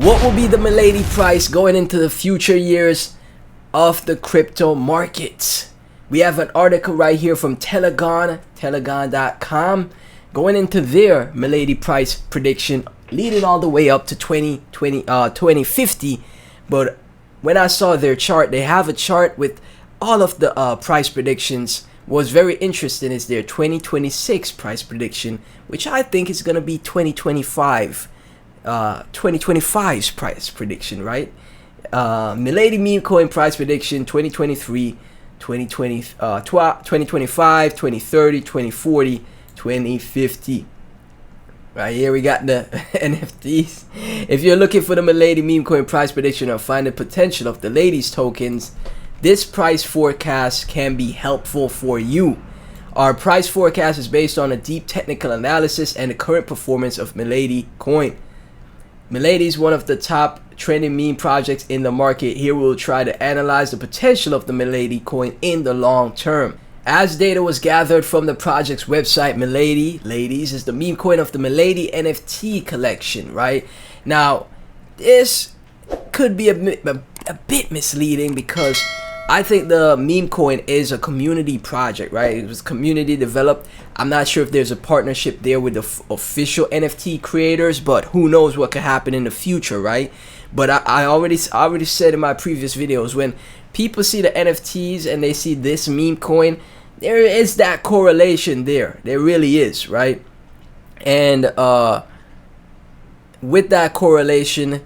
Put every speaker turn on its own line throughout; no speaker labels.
What will be the Milady price going into the future years of the crypto markets? We have an article right here from telegon.com going into their Milady price prediction leading all the way up to 2050. But when I saw their chart, they have a chart with all of the price predictions. What's very interesting is their 2026 price prediction, which I think is going to be 2025's price prediction, right? Milady Memecoin price prediction 2023, 2025, 2030, 2040, 2050. Right here we got the NFTs. If you're looking for the Milady Memecoin price prediction or find the potential of the ladies tokens, this price forecast can be helpful for you. Our price forecast is based on a deep technical analysis and the current performance of Milady coin. Milady is one of the top trending meme projects in the market. Here we'll try to analyze the potential of the Milady coin in the long term. As data was gathered from the project's website, Milady, ladies, is the meme coin of the Milady NFT collection, right? Now, this could be a bit misleading because I think the meme coin is a community project, right? It was community developed. I'm not sure if there's a partnership there with the official NFT creators, but who knows what could happen in the future, right? But I already said in my previous videos, when people see the NFTs and they see this meme coin, there is that correlation there. There really is, right? And with that correlation,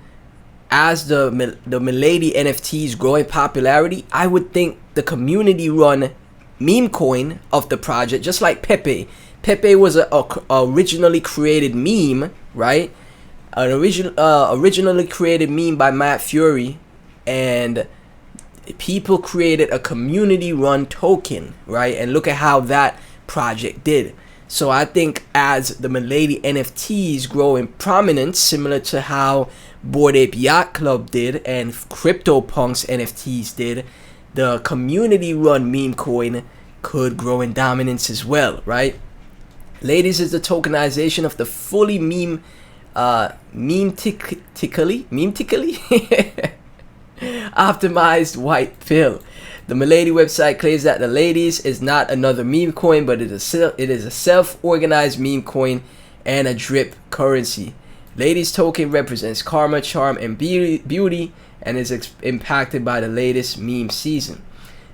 as the Milady NFTs grow in popularity, I would think the community-run meme coin of the project, just like Pepe. Pepe was a originally created meme, right? An originally created meme by Matt Fury, and people created a community-run token, right? And look at how that project did. So I think as the Milady NFTs grow in prominence, similar to how Bored Ape Yacht Club did and CryptoPunks NFTs did, the community-run meme coin could grow in dominance as well, right? Ladies is the tokenization of the fully memetically optimized white pill. The Milady website claims that the ladies is not another meme coin, but it is a self-organized meme coin and a drip currency. Ladies token represents karma, charm, and beauty, and is impacted by the latest meme season.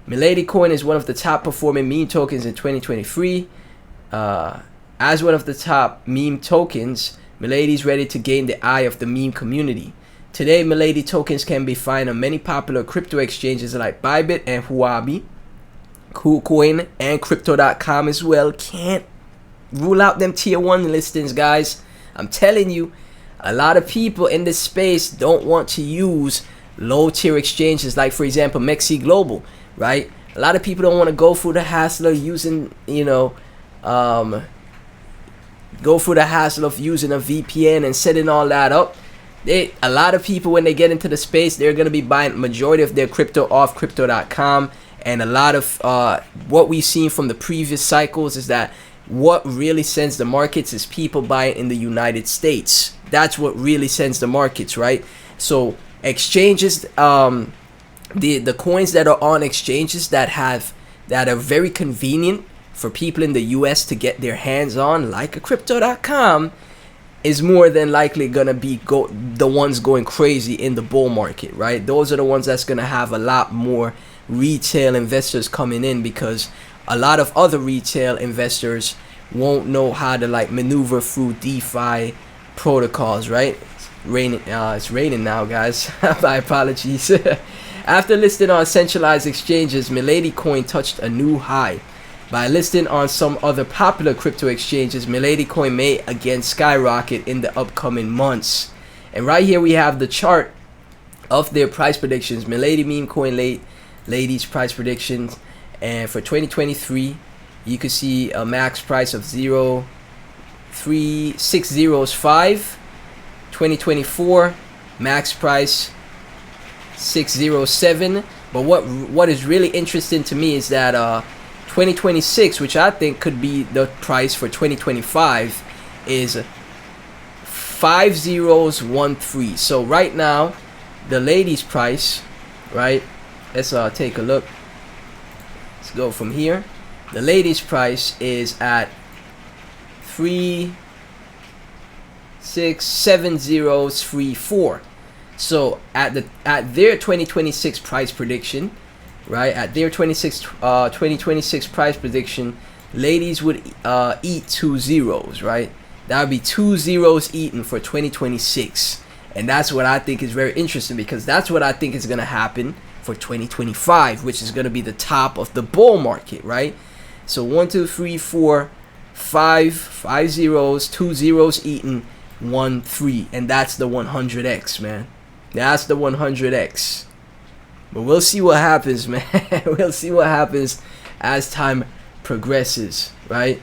Milady coin is one of the top performing meme tokens in 2023. As one of the top meme tokens, Milady is ready to gain the eye of the meme community. Today, Milady tokens can be found on many popular crypto exchanges like Bybit and Huuugeeee, KuCoin, and Crypto.com as well. Can't rule out them tier 1 listings, guys. I'm telling you, a lot of people in this space don't want to use low tier exchanges like, for example, Mexi Global, right? A lot of people don't want to go through the hassle of using, go through the hassle of using a VPN and setting all that up. A lot of people, when they get into the space, they're going to be buying majority of their crypto off Crypto.com. And a lot of what we've seen from the previous cycles is that what really sends the markets is people buying in the United States. That's what really sends the markets, right? So exchanges, the coins that are on exchanges that are very convenient for people in the US to get their hands on, like a Crypto.com, is more than likely gonna be the ones going crazy in the bull market, right? Those are the ones that's gonna have a lot more retail investors coming in, because a lot of other retail investors won't know how to like maneuver through DeFi protocols, right? It's raining now, guys. My apologies. After listing on centralized exchanges, Milady coin touched a new high. By listing on some other popular crypto exchanges, Milady coin may again skyrocket in the upcoming months. And right here we have the chart of their price predictions. Milady Memecoin ladies price predictions, and for 2023 you can see a max price of 0.3605. 2024 max price 607. But what is really interesting to me is that 2026, which I think could be the price for 2025, is 5 zeros 1 3. So right now the lady's price, right, let's take a look. Let's go from here. The lady's price is at 3 6 7 zeros 3 4. So at their 2026 price prediction, right, at their 2026 price prediction, ladies would eat 2 zeros, right? That would be 2 zeros eaten for 2026. And that's what I think is very interesting, because that's what I think is going to happen for 2025, which is going to be the top of the bull market, right? So 1 2 3 4 5 zeros, 2 zeros eaten, 1 3, and that's the 100x, man. That's the 100x. But we'll see what happens, man. We'll see what happens as time progresses, right?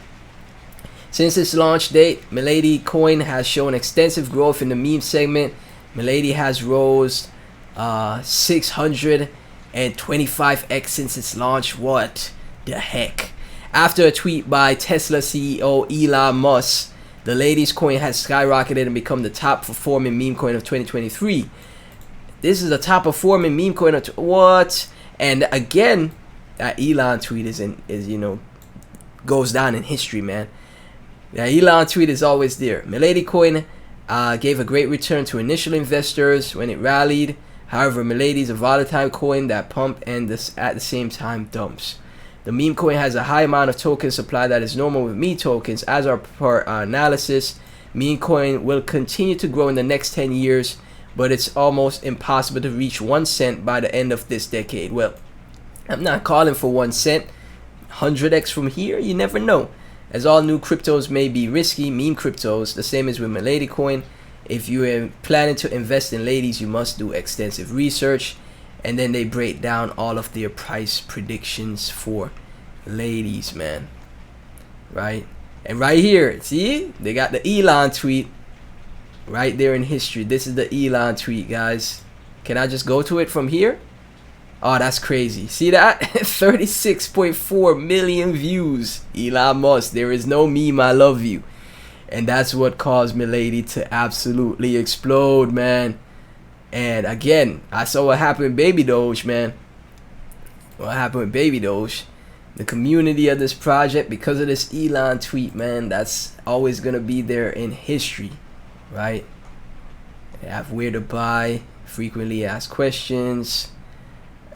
Since its launch date, Milady Coin has shown extensive growth in the meme segment. Milady has rose 625x since its launch. What the heck? After a tweet by Tesla CEO Elon Musk, the Lady's coin has skyrocketed and become the top performing meme coin of 2023. This is the top performing meme coin of what? And again, that Elon tweet is goes down in history, man. That Elon tweet is always there. Milady Coin gave a great return to initial investors when it rallied. However, Milady is a volatile coin that pumps and at the same time dumps. The meme coin has a high amount of token supply that is normal with meme tokens. As per our analysis, meme coin will continue to grow in the next 10 years, but it's almost impossible to reach 1 cent by the end of this decade. Well, I'm not calling for 1 cent. 100x from here, you never know. As all new cryptos may be risky, meme cryptos, the same as with Milady Coin. If you are planning to invest in ladies, you must do extensive research. And then they break down all of their price predictions for ladies, man. Right? And right here, see? They got the Elon tweet right there in history. This is the Elon tweet, guys. Can I just go to it from here? Oh, that's crazy. See that? 36.4 million views. Elon Musk, there is no meme, I love you. And that's what caused Milady to absolutely explode, man. And again, I saw what happened with Baby Doge, man. What happened with Baby Doge. The community of this project, because of this Elon tweet, man, that's always going to be there in history, right? They have where to buy, frequently asked questions,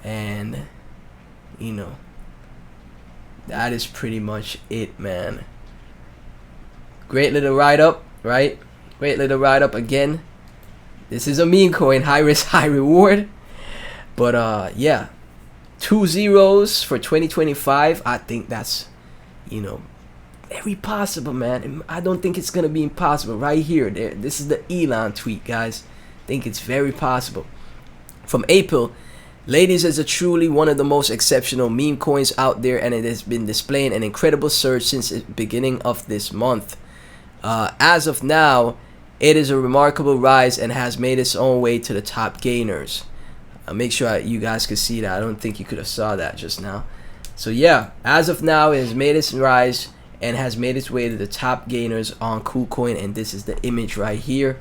and, you know, that is pretty much it, man. Great little write-up, right? Great little write-up again. This is a meme coin, high risk, high reward. But yeah, 2 zeros for 2025. I think that's, very possible, man. And I don't think it's gonna be impossible. Right here, there. This is the Elon tweet, guys. I think it's very possible. From April, Ladies is truly one of the most exceptional meme coins out there, and it has been displaying an incredible surge since the beginning of this month. As of now, it is a remarkable rise and has made its own way to the top gainers. Make sure you guys can see that. I don't think you could have saw that just now. So yeah, as of now, it has made its rise and has made its way to the top gainers on KuCoin, and this is the image right here.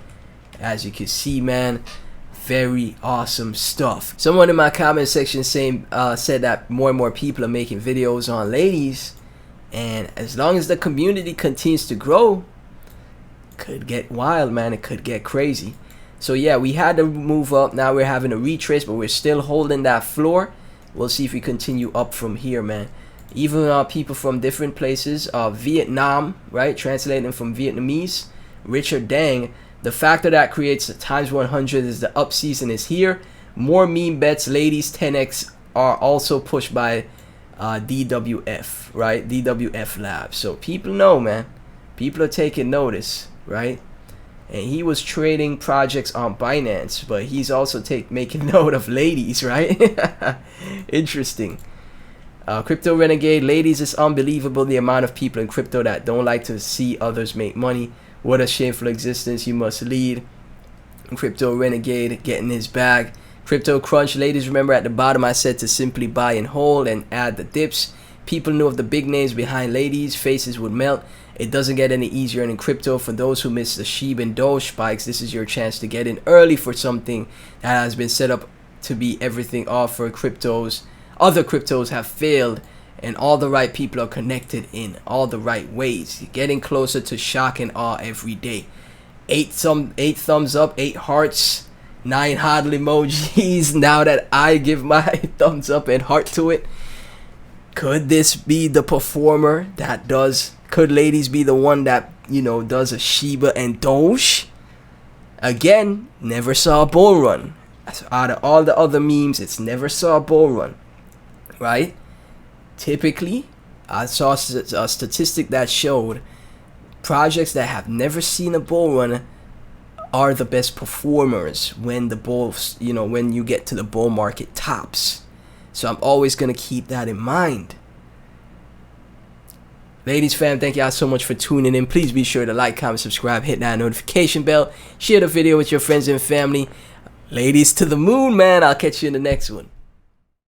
As you can see, man, very awesome stuff. Someone in my comment section said that more and more people are making videos on ladies, and as long as the community continues to grow, it could get wild, man. It could get crazy. So yeah, we had to move up. Now we're having a retrace, but we're still holding that floor. We'll see if we continue up from here, man. Even people from different places, Vietnam, right, translating from Vietnamese, Richard Dang, the factor that creates a times 100 is the up season is here. More meme bets, ladies 10x are also pushed by DWF, right? DWF Labs. So people know, man. People are taking notice, right? And he was trading projects on Binance, but he's also making note of ladies, right? Interesting. Crypto Renegade, ladies, is unbelievable the amount of people in crypto that don't like to see others make money. What a shameful existence you must lead. Crypto Renegade getting his bag. Crypto Crunch, ladies, remember at the bottom I said to simply buy and hold and add the dips. People knew of the big names behind ladies, faces would melt, It doesn't get any easier in crypto. For those who missed the Shiba and Doge spikes, this is your chance to get in early for something that has been set up to be everything offer cryptos. Other cryptos have failed, and all the right people are connected in all the right ways. You're getting closer to shock and awe every day. 8 thumbs up, 8 hearts, 9 hodl emojis. Now that I give my thumbs up and heart to it, could this be the performer that does? Could ladies be the one that, you know, does a Shiba and Doge? Again, never saw a bull run. Out of all the other memes, it's never saw a bull run, right? Typically, I saw a statistic that showed projects that have never seen a bull run are the best performers when the bulls, you know, when you get to the bull market tops. So I'm always gonna keep that in mind. Ladies fam, thank y'all so much for tuning in. Please be sure to like, comment, subscribe, hit that notification bell, share the video with your friends and family. Ladies to the moon, man. I'll catch you in the next one.